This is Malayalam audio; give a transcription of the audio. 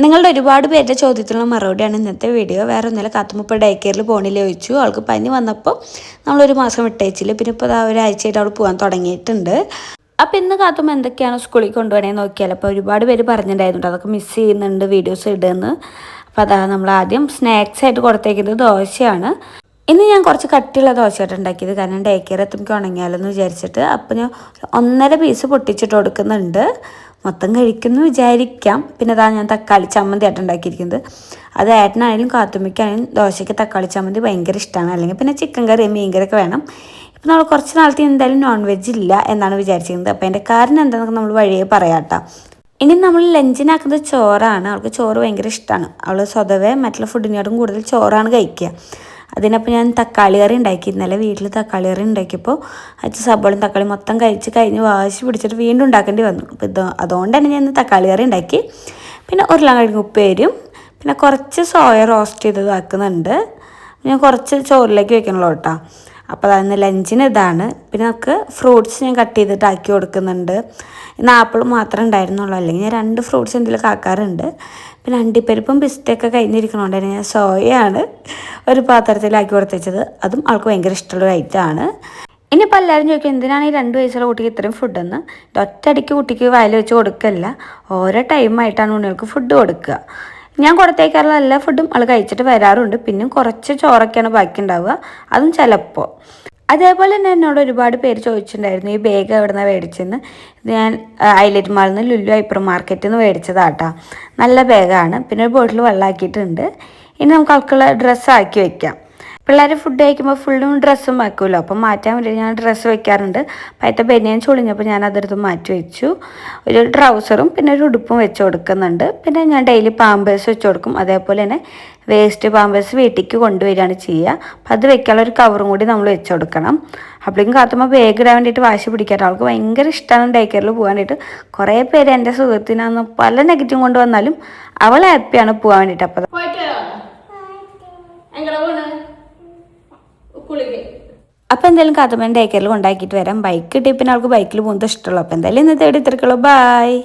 നിങ്ങളുടെ ഒരുപാട് പേരുടെ ചോദ്യത്തിനുള്ള മറുപടിയാണ് ഇന്നത്തെ വീഡിയോ. വേറെ ഒന്നുമില്ല, കാത്തുമ്മ ഇപ്പോൾ ഡേ കെയറിൽ പോകണില്ല ചോദിച്ചു. അവൾക്ക് പനി വന്നപ്പോൾ നമ്മളൊരു മാസം വിട്ടയച്ചില്ല. പിന്നെ ഇപ്പോൾ ഒരാഴ്ചയായിട്ട് അവൾ പോകാൻ തുടങ്ങിയിട്ടുണ്ട്. അപ്പോൾ ഇന്ന് കാത്തുമ്മ എന്തൊക്കെയാണ് സ്കൂളിൽ കൊണ്ടുപോകണേന്ന് നോക്കിയാൽ അപ്പോൾ ഒരുപാട് പേര് പറഞ്ഞിട്ടുണ്ടായിരുന്നു അതൊക്കെ മിസ് ചെയ്യുന്നുണ്ട് വീഡിയോസ് ഇടുമെന്ന്. അപ്പോൾ അതാ നമ്മൾ ആദ്യം സ്നാക്സ് ആയിട്ട് കൊടുത്തേക്കുന്നത് ദോശയാണ്. ഇന്ന് ഞാൻ കുറച്ച് കട്ടിയുള്ള ദോശയായിട്ട് ഉണ്ടാക്കിയത്, കാരണം ഡേ കെയർ എത്തുമ്പോൾ ഉണങ്ങിയാലെന്ന് വിചാരിച്ചിട്ട്. അപ്പോൾ ഞാൻ 1.5 പീസ് പൊട്ടിച്ചിട്ട് കൊടുക്കുന്നുണ്ട്. മൊത്തം കഴിക്കുന്നു വിചാരിക്കാം. പിന്നെ അതാ ഞാൻ തക്കാളി ചമ്മന്തി ആയിട്ട് ഉണ്ടാക്കിയിരിക്കുന്നത്. അത് ഏട്ടനായാലും കാത്തുമ്മയ്ക്കായാലും ദോശയ്ക്ക് തക്കാളി ചമ്മന്തി ഭയങ്കര ഇഷ്ടമാണ്. അല്ലെങ്കിൽ പിന്നെ ചിക്കൻ കറി മീൻ കറിയൊക്കെ വേണം. ഇപ്പം നമ്മൾ കുറച്ച് നാളത്തെ എന്തായാലും നോൺ വെജ് ഇല്ല എന്നാണ് വിചാരിച്ചിരുന്നത്. അപ്പോൾ അതിൻ്റെ കാരണം എന്താണെന്നൊക്കെ നമ്മൾ വഴിയേ പറയാം കേട്ടോ. ഇനി നമ്മൾ ലഞ്ചിനാക്കുന്നത് ചോറാണ്. അവൾക്ക് ചോറ് ഭയങ്കര ഇഷ്ടമാണ്. അവൾ സ്വതവേ മറ്റുള്ള ഫുഡിനോടും കൂടുതൽ ചോറാണ് കഴിക്കുക. അതിനപ്പോൾ ഞാൻ തക്കാളി കറി ഉണ്ടാക്കി. ഇന്നലെ വീട്ടിൽ തക്കാളി കറി ഉണ്ടാക്കിയപ്പോൾ അച്ഛൻ സബോളയും തക്കാളി മൊത്തം കഴിഞ്ഞ് വാശി പിടിച്ചിട്ട് വീണ്ടും ഉണ്ടാക്കേണ്ടി വന്നു. അപ്പോൾ അതുകൊണ്ട് തന്നെ ഞാൻ തക്കാളി കറി ഉണ്ടാക്കി. പിന്നെ ഉരുളക്കിഴങ്ങ് ഉപ്പേരിയും പിന്നെ കുറച്ച് സോയ റോസ്റ്റ് ചെയ്തത് ആക്കുന്നുണ്ട്. ഞാൻ കുറച്ച് ചോറിലേക്ക് വെക്കണല്ലോ കേട്ടോ. അപ്പോൾ അന്ന് ലഞ്ചിന് ഇതാണ്. പിന്നെ നമുക്ക് ഫ്രൂട്ട്സ് ഞാൻ കട്ട് ചെയ്തിട്ട് ആക്കി കൊടുക്കുന്നുണ്ട്. ഇന്ന് ആപ്പിൾ മാത്രമേ ഉണ്ടായിരുന്നുള്ളൂ, അല്ലെങ്കിൽ ഞാൻ 2 ഫ്രൂട്ട്സ് എന്തെങ്കിലും ആക്കാറുണ്ട്. പിന്നെ അണ്ടിപ്പരിപ്പും പിസ്തയൊക്കെ കഴിഞ്ഞിരിക്കണോണ്ട് തന്നെ ഞാൻ സോയയാണ് ഒരു പാത്രത്തിലാക്കി കൊടുത്തത്. അതും ആൾക്ക് ഭയങ്കര ഇഷ്ടമുള്ള ഐറ്റമാണ്. ഇനിയിപ്പോൾ എല്ലാവരും ചോദിക്കും എന്തിനാണ് ഈ 2 വയസ്സുള്ള കുട്ടിക്ക് ഇത്രയും ഫുഡെന്ന്. ഒറ്റയടിക്ക് കുട്ടിക്ക് വയൽ വെച്ച് കൊടുക്കല്ല, ഓരോ ടൈമായിട്ടാണ് ഉണ്ണികൾക്ക് ഫുഡ് കൊടുക്കുക. ഞാൻ കൊടുത്തേക്കാറുള്ള എല്ലാ ഫുഡും ആൾ കഴിച്ചിട്ട് വരാറുണ്ട്. പിന്നെ കുറച്ച് ചോറൊക്കെയാണ് ബാക്കി ഉണ്ടാവുക, അതും ചിലപ്പോൾ. അതേപോലെ തന്നെ എന്നോട് ഒരുപാട് പേര് ചോദിച്ചിട്ടുണ്ടായിരുന്നു ഈ ബാഗ് എവിടെ നിന്നാണ് മേടിച്ചതെന്ന്. ഞാൻ ഹൈലൈറ്റ് മാളിൽ നിന്ന് ലുലു ഹൈപ്പർ മാർക്കറ്റിൽ നിന്ന് മേടിച്ചതാട്ടോ. നല്ല ബാഗാണ്. പിന്നെ ഒരു ബോട്ടിൽ വെള്ളമാക്കിയിട്ടുണ്ട്. ഇനി നമുക്ക് ആൾക്കുള്ള ഡ്രസ്സാക്കി വെക്കാം. പിള്ളേർ ഫുഡ് കഴിക്കുമ്പോൾ ഫുള്ളും ഡ്രസ്സും വെക്കുമല്ലോ, അപ്പം മാറ്റാൻ വേണ്ടി ഞാൻ ഡ്രസ്സ് വെക്കാറുണ്ട്. പയത്തെ ബനിയൻ ചുളിഞ്ഞപ്പോൾ ഞാൻ അതെടുത്ത് മാറ്റി വെച്ചു. ഒരു ട്രൗസറും പിന്നെ ഒരു ഉടുപ്പും വെച്ച് കൊടുക്കുന്നുണ്ട്. പിന്നെ ഞാൻ ഡെയിലി പാമ്പേഴ്സ് വെച്ച് കൊടുക്കും. അതേപോലെ തന്നെ വേസ്റ്റ് പാമ്പേഴ്സ് വീട്ടിലേക്ക് കൊണ്ടുവരികയാണ് ചെയ്യുക. അപ്പം അത് വെക്കാനുള്ള ഒരു കവറും കൂടി നമ്മൾ വെച്ച് കൊടുക്കണം. അപ്പോഴേക്കും കാത്തുമ്പോൾ ബാഗ് ഇടാൻ വേണ്ടിയിട്ട് വാശി പിടിക്കാറ്. അവൾക്ക് ഭയങ്കര ഇഷ്ടമാണ് ഡേ കെയറിൽ പോകാൻ വേണ്ടിയിട്ട്. കുറേ പേര് എൻ്റെ സുഹൃത്തിനാന്ന് പല നെഗറ്റീവ് കൊണ്ടുവന്നാലും അവൾ ഹാപ്പിയാണ് പോകാൻ വേണ്ടിയിട്ട്. അപ്പോൾ അപ്പോൾ എന്തായാലും കാത്തുമ്മേൻ്റെ ഡേ കെയറിൽ കൊണ്ടാക്കിയിട്ട് വരാം. ബൈക്ക് കിട്ടിയ പിന്നെ അവൾക്ക് ബൈക്കിൽ പോകുന്നത് ഇഷ്ടമുള്ളൂ. അപ്പോൾ എന്തായാലും ഇന്നത്തെ ഇവിടെ ഇത്രയ്ക്കുള്ളൂ. ബായ്.